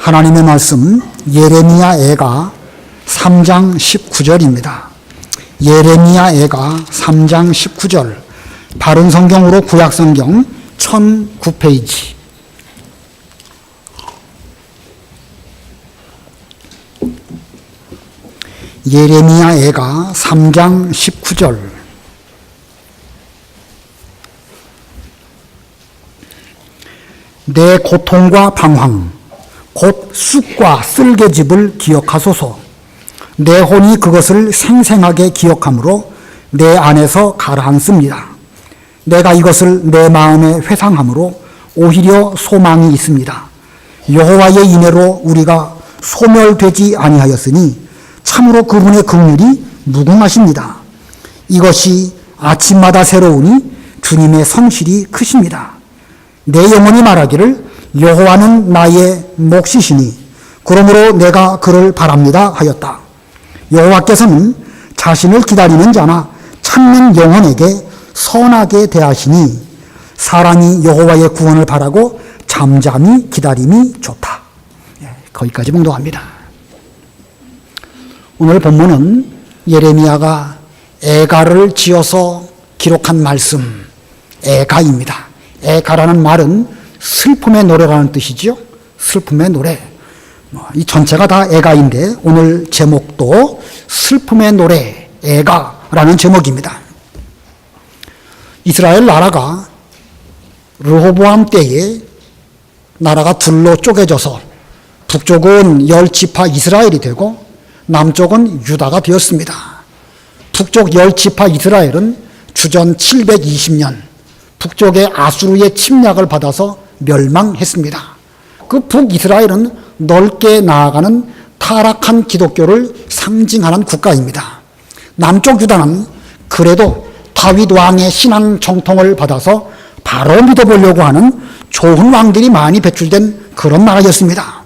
하나님의 말씀 예레미야애가 3장 19절입니다. 예레미야애가 3장 19절, 바른 성경으로 구약성경 1009페이지. 예레미야애가 3장 19절. 내 고통과 방황, 곧 쑥과 쓸개즙을 기억하소서. 내 혼이 그것을 생생하게 기억함으로 내 안에서 가라앉습니다. 내가 이것을 내 마음에 회상함으로 오히려 소망이 있습니다. 여호와의 인애로 우리가 소멸되지 아니하였으니 참으로 그분의 긍휼이 무궁하십니다. 이것이 아침마다 새로우니 주님의 성실이 크십니다. 내 영혼이 말하기를 여호와는 나의 몫이시니 그러므로 내가 그를 바랍니다 하였다. 여호와께서는 자신을 기다리는 자나 찾는 영혼에게 선하게 대하시니 사람이 여호와의 구원을 바라고 잠잠히 기다림이 좋다. 거기까지 봉독합니다. 오늘 본문은 예레미야가 애가를 지어서 기록한 말씀, 애가입니다. 애가라는 말은 슬픔의 노래라는 뜻이죠. 슬픔의 노래. 이 전체가 다 애가인데 오늘 제목도 슬픔의 노래, 애가라는 제목입니다. 이스라엘 나라가 르호보암 때에 나라가 둘로 쪼개져서 북쪽은 10지파 이스라엘이 되고 남쪽은 유다가 되었습니다. 북쪽 10지파 이스라엘은 주전 720년 북쪽의 아수르의 침략을 받아서 멸망했습니다. 그 북이스라엘은 넓게 나아가는 타락한 기독교를 상징하는 국가입니다. 남쪽 유다는 그래도 다윗 왕의 신앙 정통을 받아서 바로 믿어보려고 하는 좋은 왕들이 많이 배출된 그런 나라였습니다.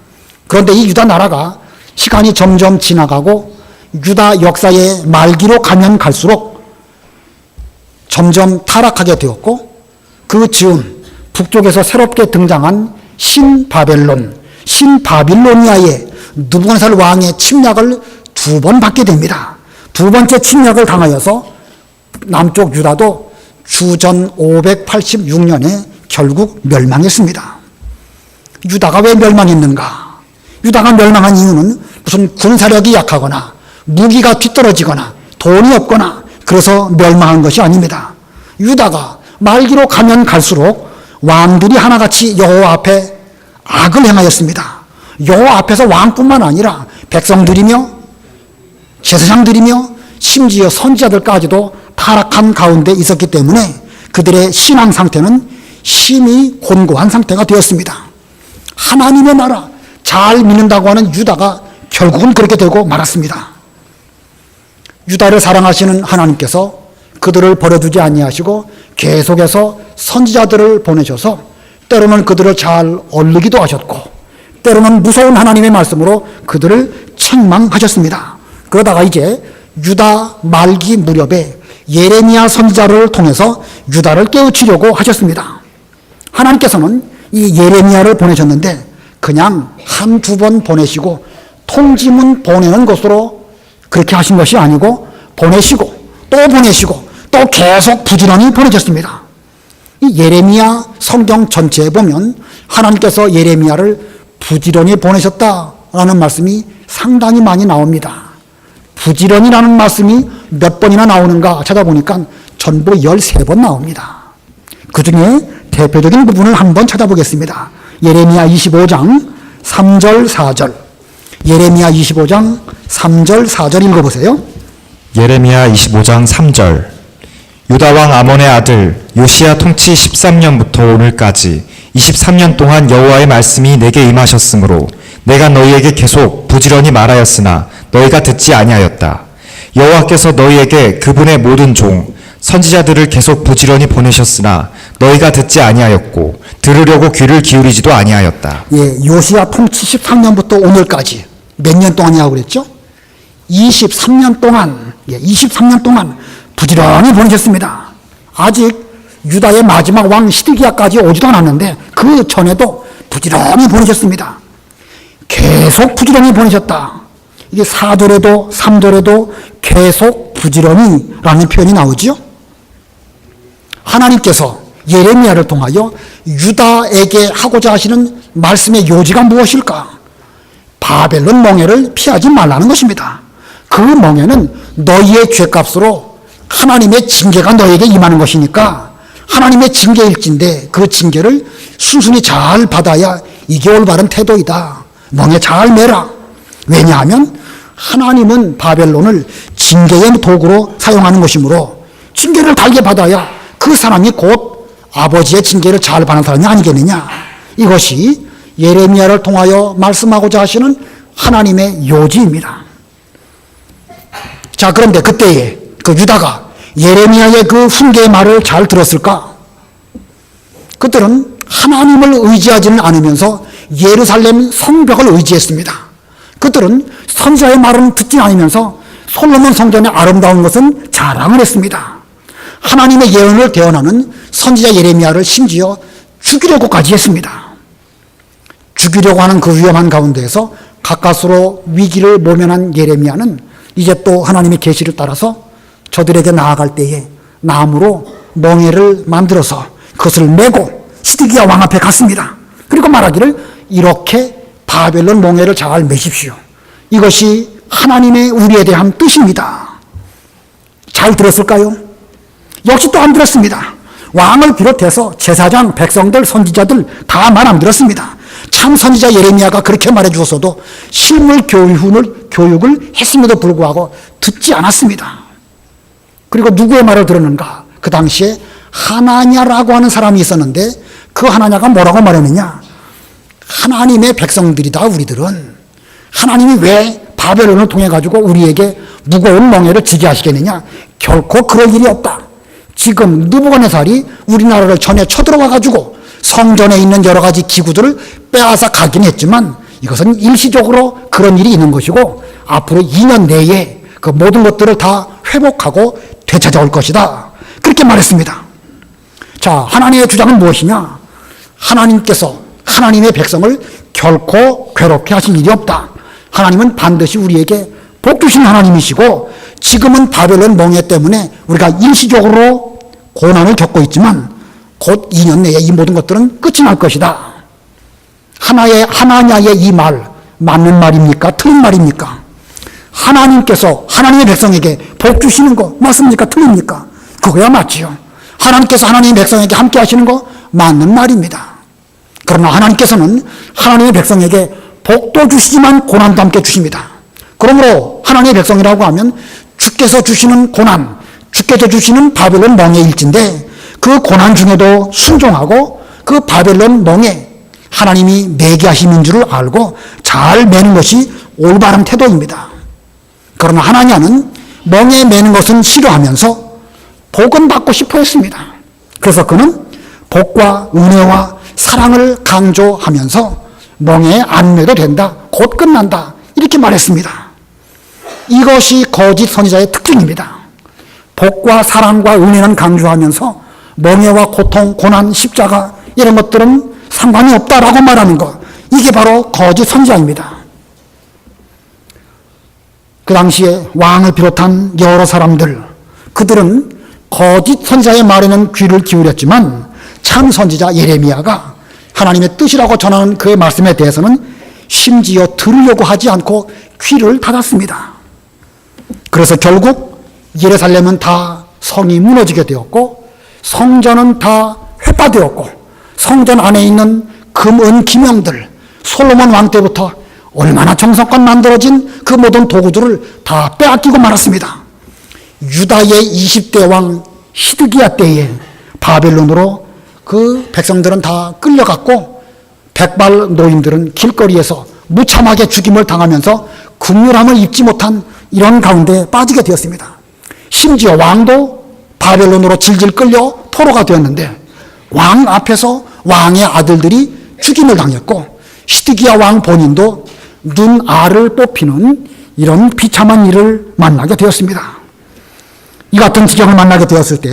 그런데 이 유다 나라가 시간이 점점 지나가고 유다 역사의 말기로 가면 갈수록 점점 타락하게 되었고 그 즈음 북쪽에서 새롭게 등장한 신바빌로니아의 느부갓네살 왕의 침략을 2번 받게 됩니다. 2번째 침략을 당하여서 남쪽 유다도 주전 586년에 결국 멸망했습니다. 유다가 왜 멸망했는가? 유다가 멸망한 이유는 무슨 군사력이 약하거나 무기가 뒤떨어지거나 돈이 없거나 그래서 멸망한 것이 아닙니다. 유다가 말기로 가면 갈수록 왕들이 하나같이 여호와 앞에 악을 행하였습니다. 여호와 앞에서 왕뿐만 아니라 백성들이며 제사장들이며 심지어 선지자들까지도 타락한 가운데 있었기 때문에 그들의 신앙 상태는 심히 곤고한 상태가 되었습니다. 하나님의 나라 잘 믿는다고 하는 유다가 결국은 그렇게 되고 말았습니다. 유다를 사랑하시는 하나님께서 그들을 버려두지 아니하시고 계속해서 선지자들을 보내셔서 때로는 그들을 잘 얼르기도 하셨고 때로는 무서운 하나님의 말씀으로 그들을 책망하셨습니다. 그러다가 이제 유다 말기 무렵에 예레미야 선지자를 통해서 유다를 깨우치려고 하셨습니다. 하나님께서는 이 예레미야를 보내셨는데 그냥 1-2번 보내시고 통지문 보내는 것으로 그렇게 하신 것이 아니고 보내시고 또 계속 부지런히 보내셨습니다. 이 예레미야 성경 전체에 보면 하나님께서 예레미야를 부지런히 보내셨다라는 말씀이 상당히 많이 나옵니다. 부지런히라는 말씀이 몇 번이나 나오는가 찾아보니까 전부 13번 나옵니다. 그 중에 대표적인 부분을 한번 찾아보겠습니다. 예레미야 25장 3절 4절. 예레미야 25장 3절 4절 읽어보세요. 예레미야 25장 3절. 유다왕 아몬의 아들 요시야 통치 13년부터 오늘까지 23년 동안 여호와의 말씀이 내게 임하셨으므로 내가 너희에게 계속 부지런히 말하였으나 너희가 듣지 아니하였다. 여호와께서 너희에게 그분의 모든 종 선지자들을 계속 부지런히 보내셨으나 너희가 듣지 아니하였고 들으려고 귀를 기울이지도 아니하였다. 요시야 통치 13년부터 오늘까지 몇 년 동안이라고 그랬죠? 23년 동안 부지런히 보내셨습니다. 아직 유다의 마지막 왕 시드기야까지 오지도 않았는데 그 전에도 부지런히 보내셨습니다. 계속 부지런히 보내셨다. 이게 4절에도 3절에도 계속 부지런히라는 표현이 나오지요. 하나님께서 예레미야를 통하여 유다에게 하고자 하시는 말씀의 요지가 무엇일까? 바벨론 멍에를 피하지 말라는 것입니다. 그 멍에는 너희의 죄값으로 하나님의 징계가 너에게 임하는 것이니까 하나님의 징계일진데 그 징계를 순순히 잘 받아야 이게 올바른 태도이다. 멍에 잘 매라. 왜냐하면 하나님은 바벨론을 징계의 도구로 사용하는 것이므로 징계를 달게 받아야 그 사람이 곧 아버지의 징계를 잘 받는 사람이 아니겠느냐. 이것이 예레미야를 통하여 말씀하고자 하시는 하나님의 요지입니다. 자, 그런데 그때에 그 유다가 예레미야의 그 훈계의 말을 잘 들었을까? 그들은 하나님을 의지하지는 않으면서 예루살렘 성벽을 의지했습니다. 그들은 선지자의 말은 듣지 않으면서 솔로몬 성전의 아름다운 것은 자랑을 했습니다. 하나님의 예언을 대언하는 선지자 예레미야를 심지어 죽이려고까지 했습니다. 죽이려고 하는 그 위험한 가운데에서 가까스로 위기를 모면한 예레미야는 이제 또 하나님의 계시를 따라서 저들에게 나아갈 때에 나무로 멍에를 만들어서 그것을 메고 시드기야 왕 앞에 갔습니다. 그리고 말하기를 이렇게 바벨론 멍에를 잘 메십시오. 이것이 하나님의 우리에 대한 뜻입니다. 잘 들었을까요? 역시 또 안 들었습니다. 왕을 비롯해서 제사장, 백성들, 선지자들 다 말 안 들었습니다. 참 선지자 예레미야가 그렇게 말해 주었어도 실물 교육을 했음에도 불구하고 듣지 않았습니다. 그리고 누구의 말을 들었는가? 그 당시에 하나냐라고 하는 사람이 있었는데 그 하나냐가 뭐라고 말했느냐? 하나님의 백성들이다 우리들은. 하나님이 왜 바벨론을 통해 가지고 우리에게 무거운 멍에를 지게 하시겠느냐? 결코 그럴 일이 없다. 지금 느부갓네살이 우리나라를 전에 쳐들어와 가지고 성전에 있는 여러 가지 기구들을 빼앗아 가긴 했지만 이것은 일시적으로 그런 일이 있는 것이고 앞으로 2년 내에 그 모든 것들을 다 회복하고 되찾아올 것이다. 그렇게 말했습니다. 자, 하나님의 주장은 무엇이냐? 하나님께서 하나님의 백성을 결코 괴롭게 하실 일이 없다. 하나님은 반드시 우리에게 복 주신 하나님이시고 지금은 바벨론 멍에 때문에 우리가 일시적으로 고난을 겪고 있지만 곧 2년 내에 이 모든 것들은 끝이 날 것이다. 하나냐의 이 말 맞는 말입니까? 틀린 말입니까? 하나님께서 하나님의 백성에게 복 주시는 거 맞습니까? 틀립니까? 그거야 맞지요. 하나님께서 하나님의 백성에게 함께 하시는 거 맞는 말입니다. 그러나 하나님께서는 하나님의 백성에게 복도 주시지만 고난도 함께 주십니다. 그러므로 하나님의 백성이라고 하면 주께서 주시는 고난, 주께서 주시는 바벨론 멍에일진데 그 고난 중에도 순종하고 그 바벨론 멍에 하나님이 매게 하심인 줄을 알고 잘 매는 것이 올바른 태도입니다. 그러나 하나냐는 멍에 매는 것은 싫어하면서 복은 받고 싶어 했습니다. 그래서 그는 복과 은혜와 사랑을 강조하면서 멍에 안 매도 된다. 곧 끝난다. 이렇게 말했습니다. 이것이 거짓 선지자의 특징입니다. 복과 사랑과 은혜는 강조하면서 멍에와 고통, 고난, 십자가 이런 것들은 상관이 없다라고 말하는 것. 이게 바로 거짓 선지자입니다. 그 당시에 왕을 비롯한 여러 사람들, 그들은 거짓 선지자의 말에는 귀를 기울였지만 참 선지자 예레미야가 하나님의 뜻이라고 전하는 그의 말씀에 대해서는 심지어 들으려고 하지 않고 귀를 닫았습니다. 그래서 결국 예루살렘은 다 성이 무너지게 되었고 성전은 다 회파되었고 성전 안에 있는 금, 은, 기명들 솔로몬 왕 때부터 얼마나 정성껏 만들어진 그 모든 도구들을 다 빼앗기고 말았습니다. 유다의 20대 왕 시드기야 때에 바벨론으로 그 백성들은 다 끌려갔고 백발 노인들은 길거리에서 무참하게 죽임을 당하면서 긍휼함을 입지 못한 이런 가운데 빠지게 되었습니다. 심지어 왕도 바벨론으로 질질 끌려 포로가 되었는데 왕 앞에서 왕의 아들들이 죽임을 당했고 시드기야 왕 본인도 눈알을 뽑히는 이런 비참한 일을 만나게 되었습니다. 이 같은 지경을 만나게 되었을 때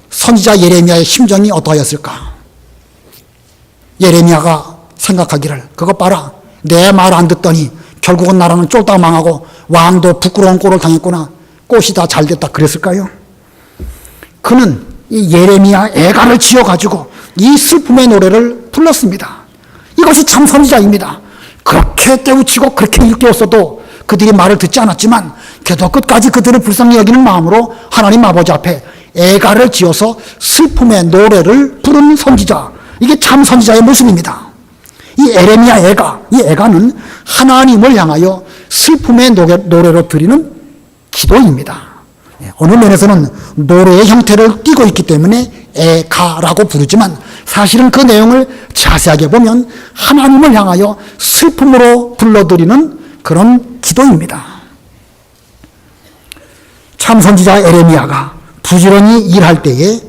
선지자 예레미야의 심정이 어떠하였을까? 예레미야가 생각하기를 그것 봐라. 내 말 안 듣더니 결국은 나라는 쫄딱 망하고 왕도 부끄러운 꼴을 당했구나. 꽃이 다 잘 됐다 그랬을까요? 그는 이 예레미야 애가를 지어가지고 이 슬픔의 노래를 불렀습니다. 이것이 참 선지자입니다. 그렇게 깨우치고 그렇게 일깨웠어도 그들이 말을 듣지 않았지만 그래도 끝까지 그들을 불쌍히 여기는 마음으로 하나님 아버지 앞에 애가를 지어서 슬픔의 노래를 부른 선지자, 이게 참 선지자의 모습입니다. 이 예레미야 애가, 이 애가는 하나님을 향하여 슬픔의 노래로 드리는 기도입니다. 어느 면에서는 노래의 형태를 띠고 있기 때문에 애가라고 부르지만 사실은 그 내용을 자세하게 보면 하나님을 향하여 슬픔으로 불러드리는 그런 기도입니다. 참 선지자 예레미야가 부지런히 일할 때에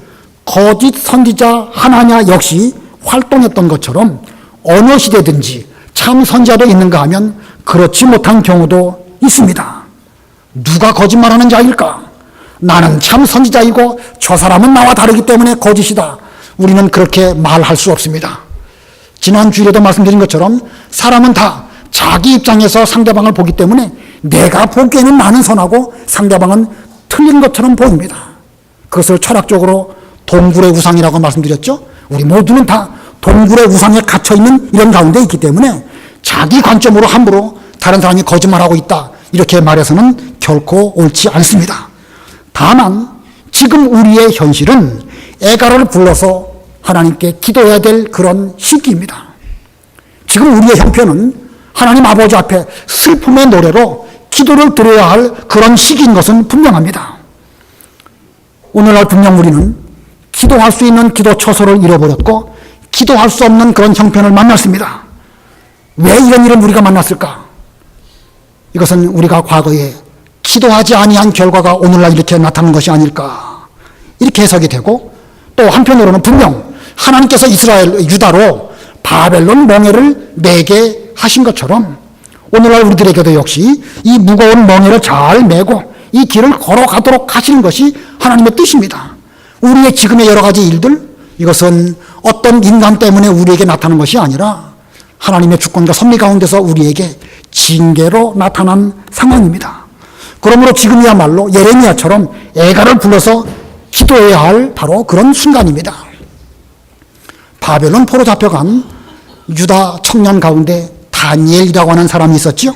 거짓 선지자 하나냐 역시 활동했던 것처럼 어느 시대든지 참 선지자도 있는가 하면 그렇지 못한 경우도 있습니다. 누가 거짓말하는 자일까? 나는 참 선지자이고 저 사람은 나와 다르기 때문에 거짓이다. 우리는 그렇게 말할 수 없습니다. 지난 주일에도 말씀드린 것처럼 사람은 다 자기 입장에서 상대방을 보기 때문에 내가 보기에는 나는 선하고 상대방은 틀린 것처럼 보입니다. 그것을 철학적으로 동굴의 우상이라고 말씀드렸죠. 우리 모두는 다 동굴의 우상에 갇혀있는 이런 가운데 있기 때문에 자기 관점으로 함부로 다른 사람이 거짓말하고 있다 이렇게 말해서는 결코 옳지 않습니다. 다만 지금 우리의 현실은 애가를 불러서 하나님께 기도해야 될 그런 시기입니다. 지금 우리의 형편은 하나님 아버지 앞에 슬픔의 노래로 기도를 드려야 할 그런 시기인 것은 분명합니다. 오늘날 분명 우리는 기도할 수 있는 기도 처소를 잃어버렸고 기도할 수 없는 그런 형편을 만났습니다. 왜 이런 일을 우리가 만났을까? 이것은 우리가 과거에 기도하지 아니한 결과가 오늘날 이렇게 나타난 것이 아닐까 이렇게 해석이 되고, 또 한편으로는 분명 하나님께서 유다로 바벨론 멍에를 매게 하신 것처럼 오늘날 우리들에게도 역시 이 무거운 멍에를 잘 메고 이 길을 걸어가도록 하시는 것이 하나님의 뜻입니다. 우리의 지금의 여러 가지 일들, 이것은 어떤 인간 때문에 우리에게 나타나는 것이 아니라 하나님의 주권과 섭리 가운데서 우리에게 징계로 나타난 상황입니다. 그러므로 지금이야말로 예레미야처럼 애가를 불러서 기도해야 할 바로 그런 순간입니다. 바벨론 포로 잡혀간 유다 청년 가운데 다니엘이라고 하는 사람이 있었지요.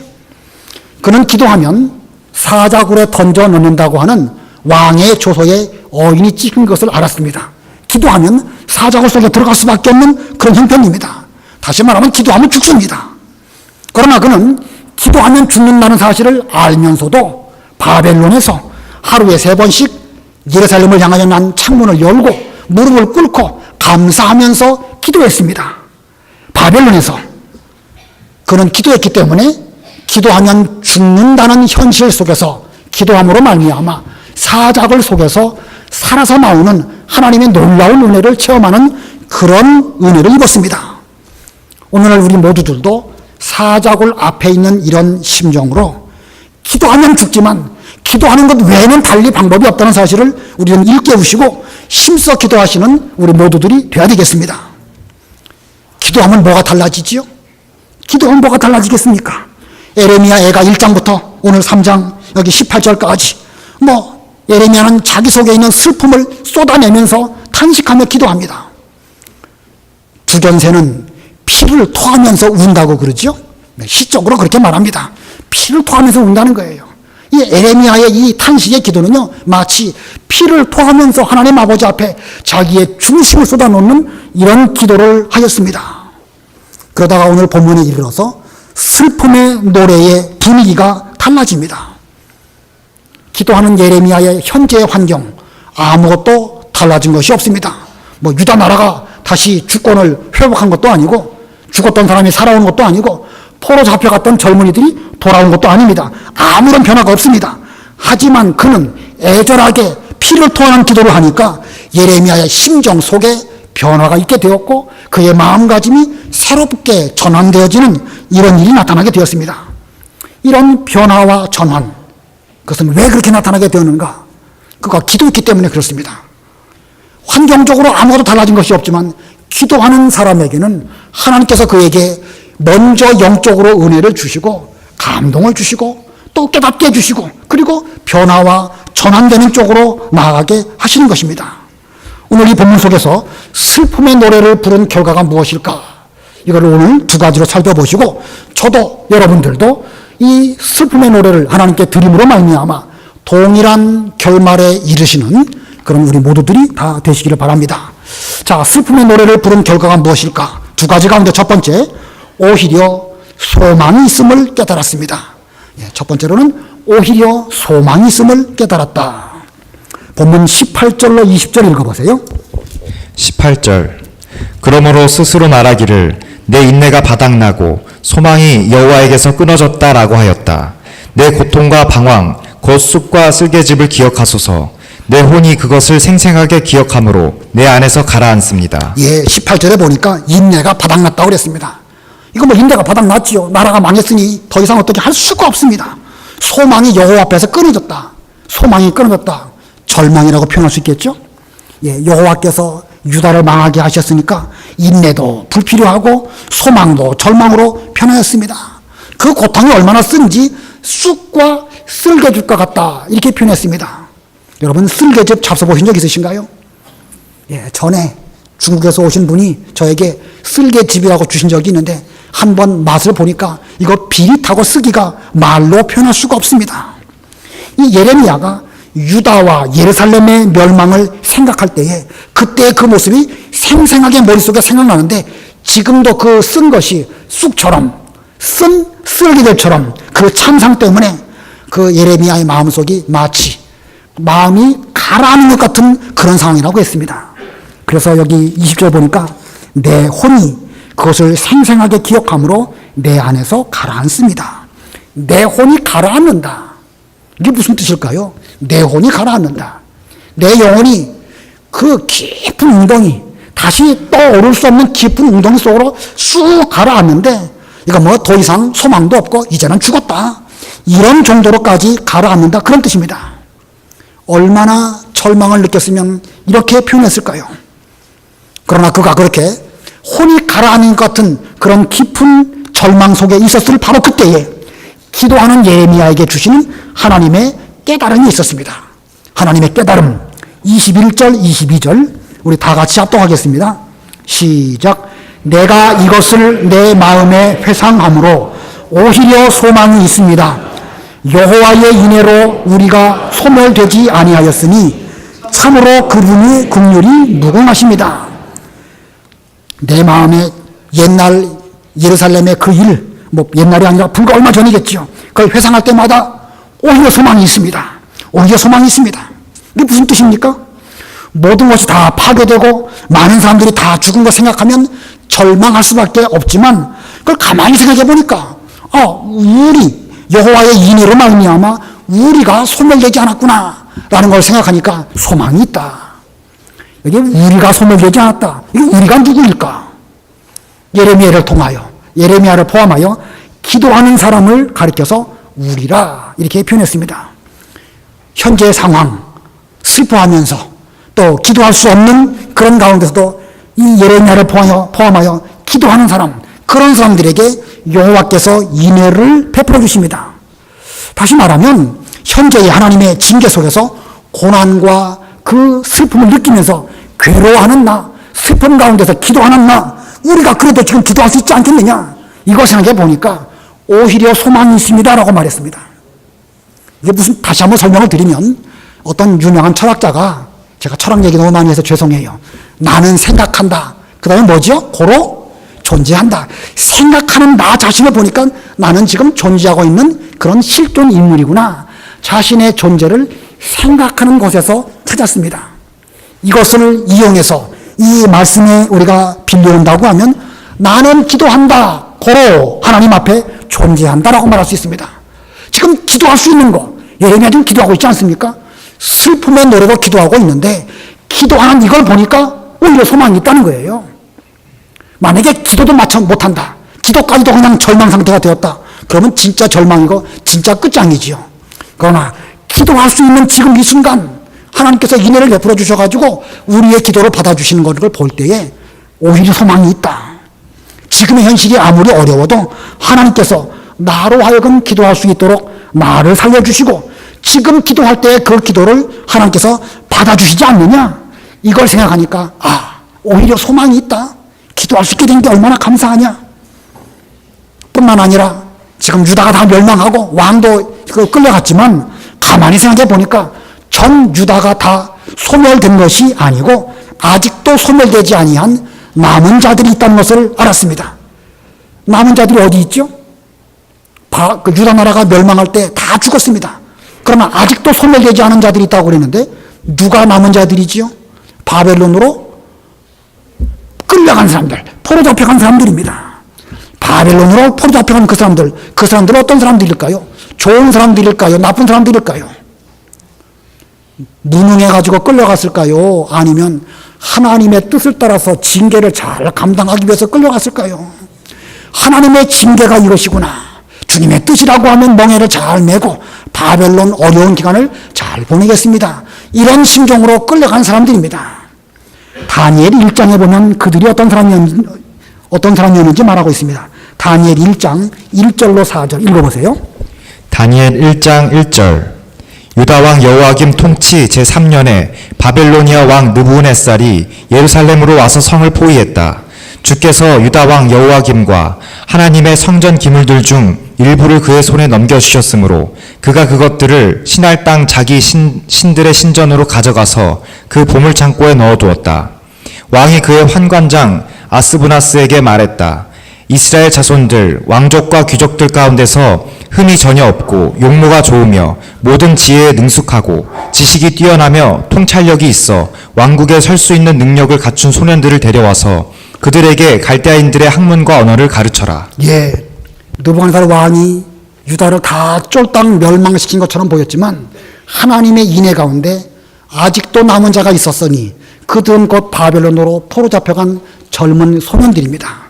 그는 기도하면 사자굴에 던져 넣는다고 하는 왕의 조서에 어인이 찍힌 것을 알았습니다. 기도하면 사자굴 속에 들어갈 수밖에 없는 그런 형편입니다. 다시 말하면 기도하면 죽습니다. 그러나 그는 기도하면 죽는다는 사실을 알면서도 바벨론에서 하루에 3번씩 예루살렘을 향하여 난 창문을 열고 무릎을 꿇고 감사하면서 기도했습니다. 바벨론에서 그는 기도했기 때문에 기도하면 죽는다는 현실 속에서 기도함으로 말미암아 사자굴 속에서 살아서 나오는 하나님의 놀라운 은혜를 체험하는 그런 은혜를 입었습니다. 오늘날 우리 모두들도 사자굴 앞에 있는 이런 심정으로 기도하면 죽지만 기도하는 것 외에는 달리 방법이 없다는 사실을 우리는 일깨우시고 힘써 기도하시는 우리 모두들이 되어야 되겠습니다. 기도하면 뭐가 달라지지요? 기도하면 뭐가 달라지겠습니까? 예레미야 애가 1장부터 오늘 3장 여기 18절까지 예레미야는 자기 속에 있는 슬픔을 쏟아내면서 탄식하며 기도합니다. 두견새는 피를 토하면서 운다고 그러죠? 시적으로 그렇게 말합니다. 피를 토하면서 운다는 거예요. 이 예레미야의 이 탄식의 기도는요, 마치 피를 토하면서 하나님 아버지 앞에 자기의 중심을 쏟아놓는 이런 기도를 하였습니다. 그러다가 오늘 본문에 이르러서 슬픔의 노래의 분위기가 달라집니다. 기도하는 예레미야의 현재의 환경, 아무것도 달라진 것이 없습니다. 유다 나라가 다시 주권을 회복한 것도 아니고, 죽었던 사람이 살아온 것도 아니고, 포로 잡혀갔던 젊은이들이 돌아온 것도 아닙니다. 아무런 변화가 없습니다. 하지만 그는 애절하게 피를 토하는 기도를 하니까 예레미야의 심정 속에 변화가 있게 되었고 그의 마음가짐이 새롭게 전환되어지는 이런 일이 나타나게 되었습니다. 이런 변화와 전환, 그것은 왜 그렇게 나타나게 되었는가? 그가 기도했기 때문에 그렇습니다. 환경적으로 아무것도 달라진 것이 없지만 기도하는 사람에게는 하나님께서 그에게 먼저 영적으로 은혜를 주시고 감동을 주시고 또 깨닫게 해주시고 그리고 변화와 전환되는 쪽으로 나아가게 하시는 것입니다. 오늘 이 본문 속에서 슬픔의 노래를 부른 결과가 무엇일까? 이거를 오늘 두 가지로 살펴보시고 저도 여러분들도 이 슬픔의 노래를 하나님께 드림으로 말미암아 동일한 결말에 이르시는 그런 우리 모두들이 다 되시기를 바랍니다. 자, 슬픔의 노래를 부른 결과가 무엇일까? 두 가지 가운데 첫 번째, 오히려 소망이 있음을 깨달았습니다. 첫 번째로는 오히려 소망이 있음을 깨달았다. 본문 18절로 20절 읽어보세요. 18절 그러므로 스스로 말하기를 내 인내가 바닥나고 소망이 여호와에게서 끊어졌다라고 하였다. 내 고통과 방황 곧 쑥과 쓸개즙을 기억하소서. 내 혼이 그것을 생생하게 기억함으로 내 안에서 가라앉습니다. 예, 18절에 보니까 인내가 바닥났다고 그랬습니다. 이거 뭐 인내가 바닥났지요. 나라가 망했으니 더 이상 어떻게 할 수가 없습니다. 소망이 여호와 앞에서 끊어졌다. 소망이 끊어졌다. 절망이라고 표현할 수 있겠죠. 예, 여호와께서 유다를 망하게 하셨으니까 인내도 불필요하고 소망도 절망으로 변하였습니다. 그 고통이 얼마나 쓴지 쑥과 쓸개즙과 같다 이렇게 표현했습니다. 여러분 쓸개즙 잡숴보신 적 있으신가요? 예, 전에 중국에서 오신 분이 저에게 쓸개즙이라고 주신 적이 있는데 한번 맛을 보니까 이거 비릿하고 쓰기가 말로 표현할 수가 없습니다. 이 예레미야가 유다와 예루살렘의 멸망을 생각할 때에 그때의 그 모습이 생생하게 머릿속에 생각나는데 지금도 그 쓴 것이 쑥처럼 쓴 쓸기들처럼 그 참상 때문에 그 예레미야의 마음속이 마치 마음이 가라앉는 것 같은 그런 상황이라고 했습니다. 그래서 여기 20절 보니까 내 혼이 그것을 생생하게 기억함으로 내 안에서 가라앉습니다. 내 혼이 가라앉는다. 이게 무슨 뜻일까요? 내 혼이 가라앉는다. 내 영혼이 그 깊은 웅덩이, 다시 떠오를 수 없는 깊은 웅덩이 속으로 쑥 가라앉는데 이거 뭐 더 이상 소망도 없고 이제는 죽었다. 이런 정도로까지 가라앉는다. 그런 뜻입니다. 얼마나 절망을 느꼈으면 이렇게 표현했을까요? 그러나 그가 그렇게 혼이 가라앉는 것 같은 그런 깊은 절망 속에 있었을 바로 그때에 기도하는 예레미야에게 주시는 하나님의 깨달음이 있었습니다. 하나님의 깨달음 21절 22절 우리 다 같이 합독하겠습니다. 시작. 내가 이것을 내 마음에 회상함으로 오히려 소망이 있습니다. 여호와의 인애로 우리가 소멸되지 아니하였으니 참으로 그분의 긍휼이 무궁하십니다. 내 마음에 옛날 예루살렘의 그 일, 뭐 옛날이 아니라 불과 얼마 전이겠죠. 그걸 회상할 때마다 오히려 소망이 있습니다. 오히려 소망이 있습니다. 이게 무슨 뜻입니까? 모든 것이 다 파괴되고 많은 사람들이 다 죽은 거 생각하면 절망할 수밖에 없지만 그걸 가만히 생각해 보니까 우리 여호와의 인애로 말미암아 우리가 소멸되지 않았구나 라는 걸 생각하니까 소망이 있다. 여기 우리가 소멸되지 않았다. 이게 우리가 누구일까? 예레미야를 통하여 예레미야를 포함하여 기도하는 사람을 가리켜서 우리라 이렇게 표현했습니다. 현재 상황 슬퍼하면서 또 기도할 수 없는 그런 가운데서도 이 예레미야를 포함하여 기도하는 사람, 그런 사람들에게 여호와께서 인애를 베풀어 주십니다. 다시 말하면 현재의 하나님의 징계 속에서 고난과 그 슬픔을 느끼면서 괴로워하는 나, 슬픔 가운데서 기도하는 나, 우리가 그래도 지금 기도할 수 있지 않겠느냐, 이거 생각해 보니까 오히려 소망이 있습니다라고 말했습니다. 이게 무슨, 다시 한번 설명을 드리면 어떤 유명한 철학자가, 제가 철학 얘기 너무 많이 해서 죄송해요, 나는 생각한다, 그 다음에 뭐죠? 고로 존재한다. 생각하는 나 자신을 보니까 나는 지금 존재하고 있는 그런 실존 인물이구나. 자신의 존재를 생각하는 곳에서 찾았습니다. 이것을 이용해서 이 말씀에 우리가 빌려온다고 하면 나는 기도한다, 고로 하나님 앞에 존재한다라고 말할 수 있습니다. 지금 기도할 수 있는 거, 예레미야 지금 기도하고 있지 않습니까? 슬픔의 노래로 기도하고 있는데 기도하는 이걸 보니까 오히려 소망이 있다는 거예요. 만약에 기도도 마쳐 못한다, 기도까지도 그냥 절망 상태가 되었다, 그러면 진짜 절망이고 진짜 끝장이지요. 그러나 기도할 수 있는 지금 이 순간 하나님께서 인애를 베풀어 주셔가지고 우리의 기도를 받아주시는 것을 볼 때에 오히려 소망이 있다. 지금의 현실이 아무리 어려워도 하나님께서 나로 하여금 기도할 수 있도록 나를 살려주시고 지금 기도할 때 그 기도를 하나님께서 받아주시지 않느냐, 이걸 생각하니까 오히려 소망이 있다, 기도할 수 있게 된 게 얼마나 감사하냐. 뿐만 아니라 지금 유다가 다 멸망하고 왕도 끌려갔지만 가만히 생각해 보니까 전 유다가 다 소멸된 것이 아니고 아직도 소멸되지 아니한 남은 자들이 있다는 것을 알았습니다. 남은 자들이 어디 있죠? 그 유다 나라가 멸망할 때 다 죽었습니다. 그러나 아직도 소멸되지 않은 자들이 있다고 그랬는데 누가 남은 자들이지요? 바벨론으로 끌려간 사람들, 포로 잡혀간 사람들입니다. 바벨론으로 포로 잡혀간 그 사람들은 어떤 사람들일까요? 좋은 사람들일까요? 나쁜 사람들일까요? 무능해가지고 끌려갔을까요? 아니면 하나님의 뜻을 따라서 징계를 잘 감당하기 위해서 끌려갔을까요? 하나님의 징계가 이것이구나, 주님의 뜻이라고 하면 멍에를 잘 메고 바벨론 어려운 기간을 잘 보내겠습니다, 이런 심정으로 끌려간 사람들입니다. 다니엘 1장에 보면 그들이 어떤 사람이었는지 말하고 있습니다. 다니엘 1장 1절로 4절 읽어보세요. 다니엘 1장 1절. 유다 왕 여호야김 통치 제3년에 바벨로니아 왕 느부갓네살이 예루살렘으로 와서 성을 포위했다. 주께서 유다 왕 여호야김과 하나님의 성전 기물들 중 일부를 그의 손에 넘겨주셨으므로 그가 그것들을 신할 땅 자기 신들의 신전으로 가져가서 그 보물창고에 넣어두었다. 왕이 그의 환관장 아스부나스에게 말했다. 이스라엘 자손들, 왕족과 귀족들 가운데서 흠이 전혀 없고 용모가 좋으며 모든 지혜에 능숙하고 지식이 뛰어나며 통찰력이 있어 왕국에 설 수 있는 능력을 갖춘 소년들을 데려와서 그들에게 갈대아인들의 학문과 언어를 가르쳐라. 예, 느부갓네살 왕이 유다를 다 쫄딱 멸망시킨 것처럼 보였지만 하나님의 인애 가운데 아직도 남은 자가 있었으니 그들은 곧 바벨론으로 포로 잡혀간 젊은 소년들입니다.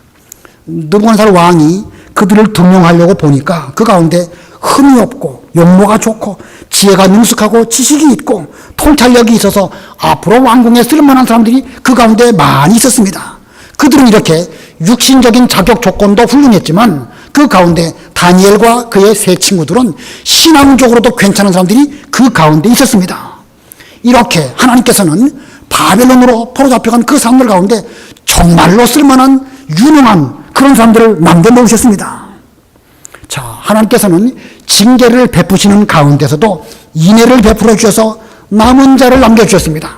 느부갓네살 왕이 그들을 등용하려고 보니까 그 가운데 흠이 없고 용모가 좋고 지혜가 능숙하고 지식이 있고 통찰력이 있어서 앞으로 왕궁에 쓸만한 사람들이 그 가운데 많이 있었습니다. 그들은 이렇게 육신적인 자격 조건도 훌륭했지만 그 가운데 다니엘과 그의 세 친구들은 신앙적으로도 괜찮은 사람들이 그 가운데 있었습니다. 이렇게 하나님께서는 바벨론으로 포로 잡혀간 그 사람들 가운데 정말로 쓸만한 유능한 그런 사람들을 남겨놓으셨습니다. 자, 하나님께서는 징계를 베푸시는 가운데서도 인애를 베풀어 주셔서 남은 자를 남겨주셨습니다.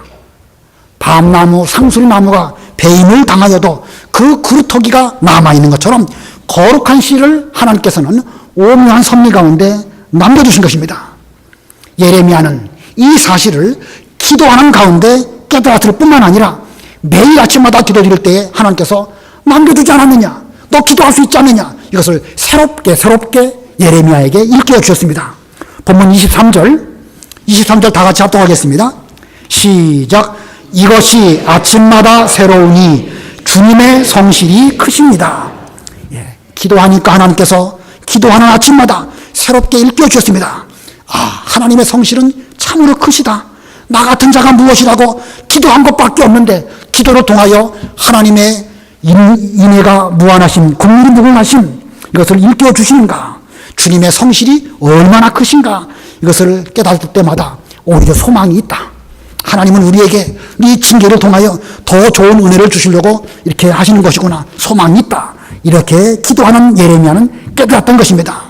밤나무, 상술나무가 배임을 당하여도 그 그루터기가 남아있는 것처럼 거룩한 씨를 하나님께서는 오묘한 섭리 가운데 남겨주신 것입니다. 예레미야는 이 사실을 기도하는 가운데 깨달았을 뿐만 아니라 매일 아침마다 기도드릴 때에 하나님께서 남겨두지 않았느냐, 너 기도할 수 있지 않느냐, 이것을 새롭게 예레미야에게 일깨워 주셨습니다. 본문 23절 다 같이 합독하겠습니다. 시작. 이것이 아침마다 새로우니 주님의 성실이 크십니다. 예, 기도하니까 하나님께서 기도하는 아침마다 새롭게 일깨워 주셨습니다. 하나님의 성실은 참으로 크시다. 나 같은 자가 무엇이라고 기도한 것밖에 없는데 기도를 통하여 하나님의 인애가 무한하심, 국률이 무궁하심, 이것을 일깨워 주시는가, 주님의 성실이 얼마나 크신가, 이것을 깨달을 때마다 오히려 소망이 있다. 하나님은 우리에게 이 징계를 통하여 더 좋은 은혜를 주시려고 이렇게 하시는 것이구나, 소망이 있다. 이렇게 기도하는 예레미야는 깨달았던 것입니다.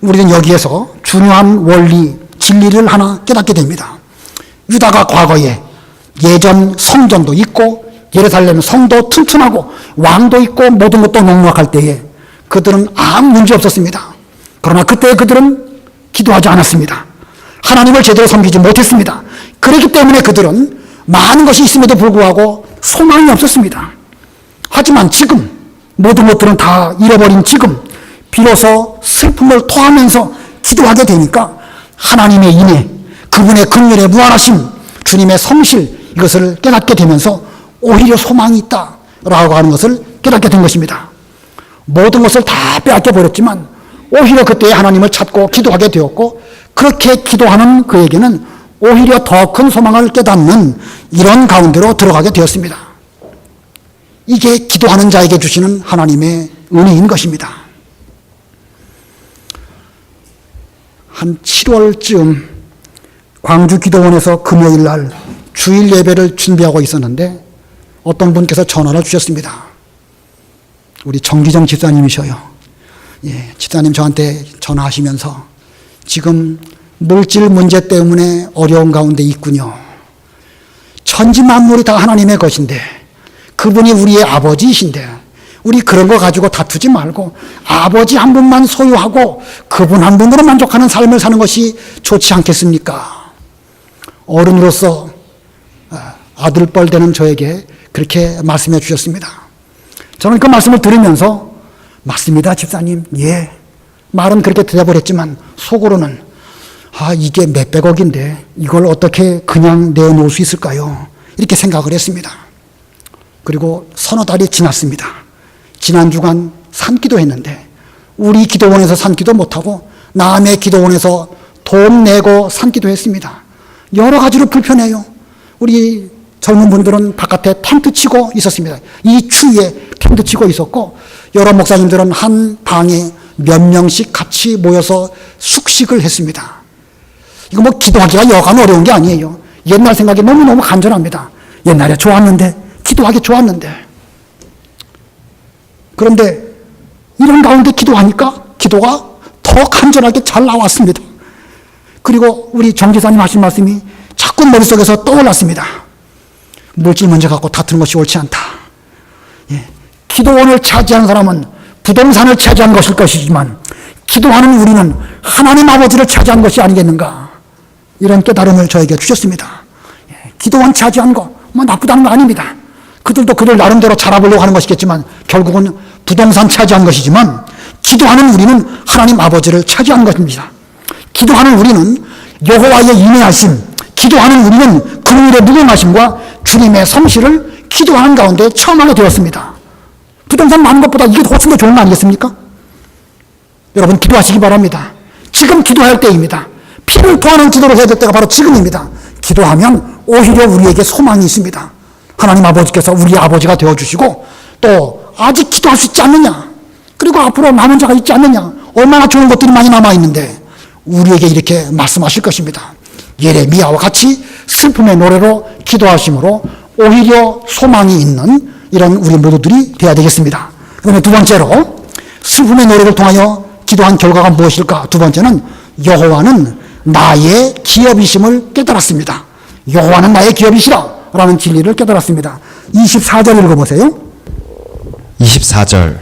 우리는 여기에서 중요한 원리, 진리를 하나 깨닫게 됩니다. 유다가 과거에 예전 성전도 있고 예루살렘 성도 튼튼하고 왕도 있고 모든 것도 넉넉할 때에 그들은 아무 문제 없었습니다. 그러나 그때 그들은 기도하지 않았습니다. 하나님을 제대로 섬기지 못했습니다. 그렇기 때문에 그들은 많은 것이 있음에도 불구하고 소망이 없었습니다. 하지만 지금 모든 것들은 다 잃어버린 지금 비로소 슬픔을 토하면서 기도하게 되니까 하나님의 인애, 그분의 긍휼의 무한하심, 주님의 성실, 이것을 깨닫게 되면서 오히려 소망이 있다라고 하는 것을 깨닫게 된 것입니다. 모든 것을 다 빼앗겨 버렸지만 오히려 그때의 하나님을 찾고 기도하게 되었고, 그렇게 기도하는 그에게는 오히려 더 큰 소망을 깨닫는 이런 가운데로 들어가게 되었습니다. 이게 기도하는 자에게 주시는 하나님의 은혜인 것입니다. 한 7월쯤 광주 기도원에서 금요일 날 주일 예배를 준비하고 있었는데 어떤 분께서 전화를 주셨습니다. 우리 정기정 집사님이셔요. 예, 집사님 저한테 전화하시면서 지금 물질 문제 때문에 어려운 가운데 있군요. 천지 만물이 다 하나님의 것인데 그분이 우리의 아버지이신데 우리 그런 거 가지고 다투지 말고 아버지 한 분만 소유하고 그분 한 분으로 만족하는 삶을 사는 것이 좋지 않겠습니까? 어른으로서 아들뻘 되는 저에게 그렇게 말씀해 주셨습니다. 저는 그 말씀을 들으면서 맞습니다, 집사님. 예. 말은 그렇게 대답을 했지만 속으로는 이게 몇백억인데 이걸 어떻게 그냥 내놓을 수 있을까요? 이렇게 생각을 했습니다. 그리고 서너 달이 지났습니다. 지난 주간 산기도 했는데 우리 기도원에서 산기도 못하고 남의 기도원에서 돈 내고 산기도 했습니다. 여러 가지로 불편해요. 우리 젊은 분들은 바깥에 텐트 치고 있었습니다. 이 추위에 텐트 치고 있었고 여러 목사님들은 한 방에 몇 명씩 같이 모여서 숙식을 했습니다. 이거 뭐 기도하기가 여간 어려운 게 아니에요. 옛날 생각이 너무너무 간절합니다. 옛날에 좋았는데, 기도하기 좋았는데. 그런데 이런 가운데 기도하니까 기도가 더 간절하게 잘 나왔습니다. 그리고 우리 정 지사님 하신 말씀이 자꾸 머릿속에서 떠올랐습니다. 물질 문제 갖고 다투는 것이 옳지 않다. 예. 기도원을 차지한 사람은 부동산을 차지한 것일 것이지만 기도하는 우리는 하나님 아버지를 차지한 것이 아니겠는가. 이런 깨달음을 저에게 주셨습니다. 예. 기도원 차지한 거 뭐 나쁘다는 거 아닙니다. 그들도 그들 나름대로 잘해보려고 하는 것이겠지만 결국은 부동산 차지한 것이지만 기도하는 우리는 하나님 아버지를 차지한 것입니다. 기도하는 우리는 여호와의 인내하심, 기도하는 우리는 그분의 무궁하심과 주님의 성실을 기도하는 가운데 처음 하게 되었습니다. 부동산 많은 것보다 이게 훨씬 더 좋은 거 아니겠습니까? 여러분 기도하시기 바랍니다. 지금 기도할 때입니다. 피를 토하는 기도를 해야 될 때가 바로 지금입니다. 기도하면 오히려 우리에게 소망이 있습니다. 하나님 아버지께서 우리의 아버지가 되어주시고 또 아직 기도할 수 있지 않느냐, 그리고 앞으로 남은 자가 있지 않느냐, 얼마나 좋은 것들이 많이 남아있는데 우리에게 이렇게 말씀하실 것입니다. 예레미야와 같이 슬픔의 노래로 기도하심으로 오히려 소망이 있는 이런 우리 모두들이 되어야 되겠습니다. 그다음에 두 번째로 슬픔의 노래를 통하여 기도한 결과가 무엇일까? 두 번째는 여호와는 나의 기업이심을 깨달았습니다. 여호와는 나의 기업이시라 라는 진리를 깨달았습니다. 24절 읽어보세요. 24절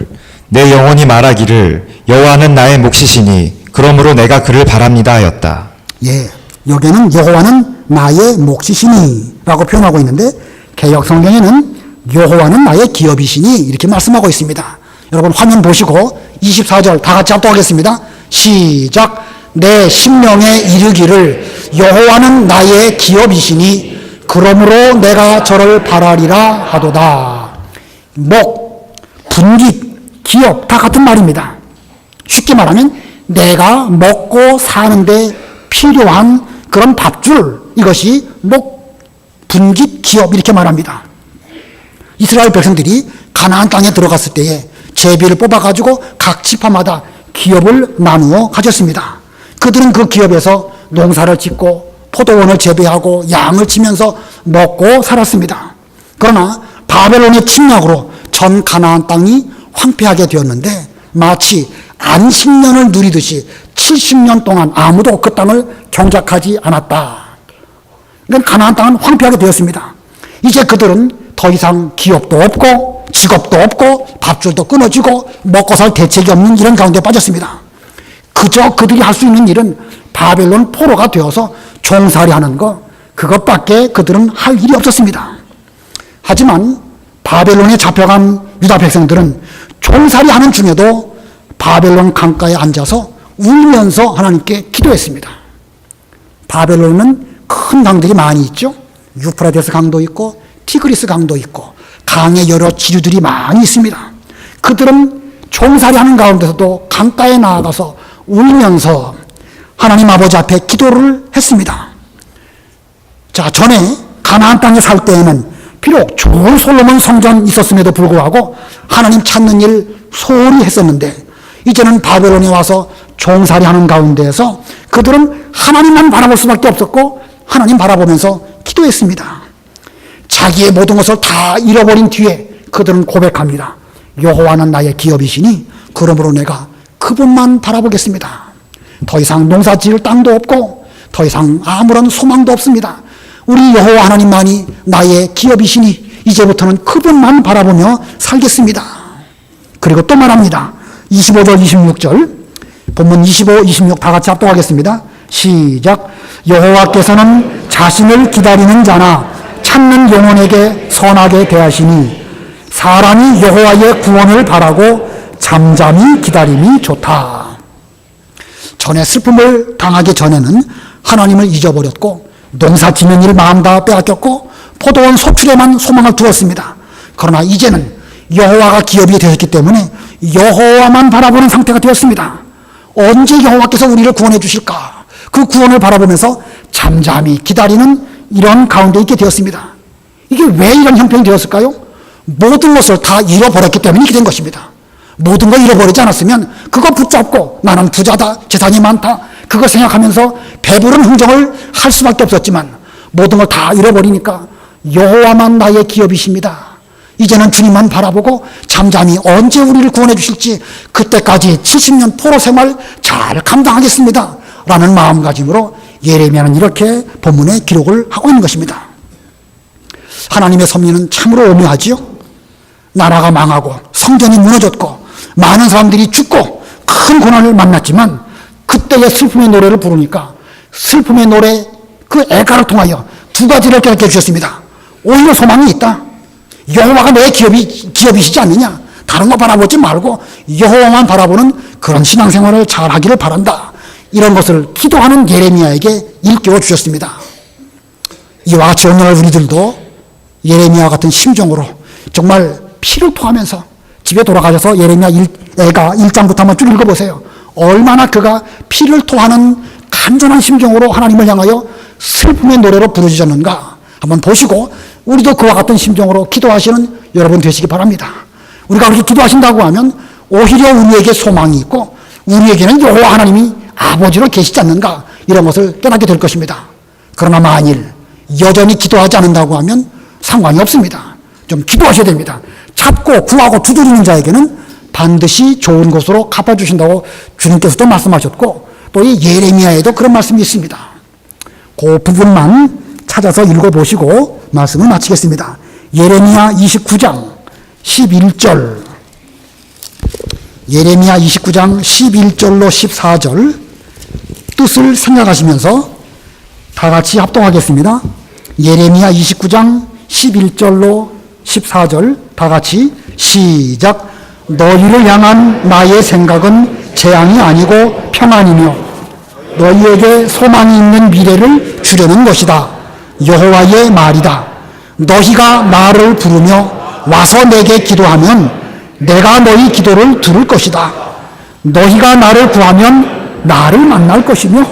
내 영혼이 말하기를 여호와는 나의 몫이시니 그러므로 내가 그를 바랍니다 하였다. 예, 여기에는 여호와는 나의 몫이시니 라고 표현하고 있는데 개역 성경에는 여호와는 나의 기업이시니 이렇게 말씀하고 있습니다. 여러분 화면 보시고 24절 다 같이 합독하겠습니다. 시작. 내 심령에 이르기를 여호와는 나의 기업이시니 그러므로 내가 저를 바라리라 하도다. 목, 분깃, 기업 다 같은 말입니다. 쉽게 말하면 내가 먹고 사는데 필요한 그런 밥줄, 이것이 목, 분깃, 기업 이렇게 말합니다. 이스라엘 백성들이 가나안 땅에 들어갔을 때에 제비를 뽑아가지고 각 지파마다 기업을 나누어 가졌습니다. 그들은 그 기업에서 농사를 짓고 포도원을 재배하고 양을 치면서 먹고 살았습니다. 그러나 바벨론의 침략으로 전 가나안 땅이 황폐하게 되었는데 마치 안식년을 누리듯이 70년 동안 아무도 그 땅을 경작하지 않았다. 그러니까 가나안 땅은 황폐하게 되었습니다. 이제 그들은 더 이상 기업도 없고 직업도 없고 밥줄도 끊어지고 먹고 살 대책이 없는 이런 가운데 빠졌습니다. 그저 그들이 할 수 있는 일은 바벨론 포로가 되어서 종살이 하는 것, 그것밖에 그들은 할 일이 없었습니다. 하지만 바벨론에 잡혀간 유다 백성들은 종살이 하는 중에도 바벨론 강가에 앉아서 울면서 하나님께 기도했습니다. 바벨론은 큰 강들이 많이 있죠. 유프라데스 강도 있고 티그리스 강도 있고 강의 여러 지류들이 많이 있습니다. 그들은 종살이 하는 가운데서도 강가에 나아가서 울면서 하나님 아버지 앞에 기도를 했습니다. 자, 전에 가나안 땅에 살 때에는 비록 좋은 솔로몬 성전 있었음에도 불구하고 하나님 찾는 일 소홀히 했었는데 이제는 바벨론에 와서 종살이 하는 가운데에서 그들은 하나님만 바라볼 수밖에 없었고 하나님 바라보면서 기도했습니다. 자기의 모든 것을 다 잃어버린 뒤에 그들은 고백합니다. 여호와는 나의 기업이시니 그러므로 내가 그분만 바라보겠습니다. 더 이상 농사 지을 땅도 없고 더 이상 아무런 소망도 없습니다. 우리 여호와 하나님만이 나의 기업이시니 이제부터는 그분만 바라보며 살겠습니다. 그리고 또 말합니다. 25절 26절 본문 25, 26 다 같이 합독하겠습니다. 시작. 여호와께서는 자신을 기다리는 자나 찾는 영혼에게 선하게 대하시니 사람이 여호와의 구원을 바라고 잠잠히 기다림이 좋다. 전에 슬픔을 당하기 전에는 하나님을 잊어버렸고 농사 짓는 일 마음 다 빼앗겼고 포도원 소출에만 소망을 두었습니다. 그러나 이제는 여호와가 기업이 되었기 때문에 여호와만 바라보는 상태가 되었습니다. 언제 여호와께서 우리를 구원해 주실까? 그 구원을 바라보면서 잠잠히 기다리는 이런 가운데 있게 되었습니다. 이게 왜 이런 형편이 되었을까요? 모든 것을 다 잃어버렸기 때문에 이렇게 된 것입니다. 모든 걸 잃어버리지 않았으면 그거 붙잡고 나는 부자다, 재산이 많다, 그거 생각하면서 배부른 흥정을 할 수밖에 없었지만 모든 걸 다 잃어버리니까 여호와만 나의 기업이십니다. 이제는 주님만 바라보고 잠잠히 언제 우리를 구원해 주실지 그때까지 70년 포로 생활 잘 감당하겠습니다. 라는 마음가짐으로 예레미야는 이렇게 본문에 기록을 하고 있는 것입니다. 하나님의 섭리는 참으로 오묘하지요. 나라가 망하고 성전이 무너졌고 많은 사람들이 죽고 큰 고난을 만났지만 그때의 슬픔의 노래를 부르니까 슬픔의 노래 그 애가를 통하여 두 가지를 깨닫게 해주셨습니다. 오히려 소망이 있다. 여호와가 내 기업이시지 않느냐. 다른 거 바라보지 말고 여호와만 바라보는 그런 신앙생활을 잘 하기를 바란다. 이런 것을 기도하는 예레미야에게 일깨워 주셨습니다. 이와 같이 오늘 우리들도 예레미야와 같은 심정으로 정말 피를 토하면서 집에 돌아가셔서 예레미야 1장부터 한번 쭉 읽어보세요. 얼마나 그가 피를 토하는 간절한 심정으로 하나님을 향하여 슬픔의 노래로 부르짖었는가 한번 보시고 우리도 그와 같은 심정으로 기도하시는 여러분 되시기 바랍니다. 우리가 그렇게 기도하신다고 하면 오히려 우리에게 소망이 있고 우리에게는 여호와 하나님이 아버지로 계시지 않는가 이런 것을 깨닫게 될 것입니다. 그러나 만일 여전히 기도하지 않는다고 하면 상관이 없습니다. 좀 기도하셔야 됩니다. 찾고 구하고 두드리는 자에게는 반드시 좋은 것으로 갚아주신다고 주님께서도 말씀하셨고 또 이 예레미야에도 그런 말씀이 있습니다. 그 부분만 찾아서 읽어보시고 말씀을 마치겠습니다. 예레미야 29장 11절 예레미야 29장 11절로 14절 뜻을 생각하시면서 다 같이 합동하겠습니다. 예레미야 29장 11절로 14절 다 같이 시작. 너희를 향한 나의 생각은 재앙이 아니고 평안이며 너희에게 소망이 있는 미래를 주려는 것이다. 여호와의 말이다. 너희가 나를 부르며 와서 내게 기도하면 내가 너희 기도를 들을 것이다. 너희가 나를 구하면 나를 만날 것이며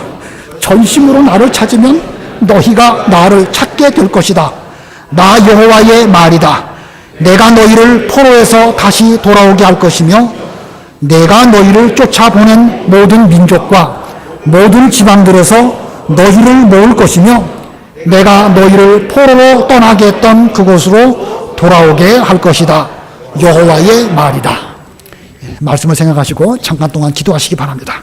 전심으로 나를 찾으면 너희가 나를 찾게 될 것이다. 나 여호와의 말이다. 내가 너희를 포로에서 다시 돌아오게 할 것이며 내가 너희를 쫓아보낸 모든 민족과 모든 지방들에서 너희를 모을 것이며 내가 너희를 포로로 떠나게 했던 그곳으로 돌아오게 할 것이다. 여호와의 말이다. 말씀을 생각하시고 잠깐 동안 기도하시기 바랍니다.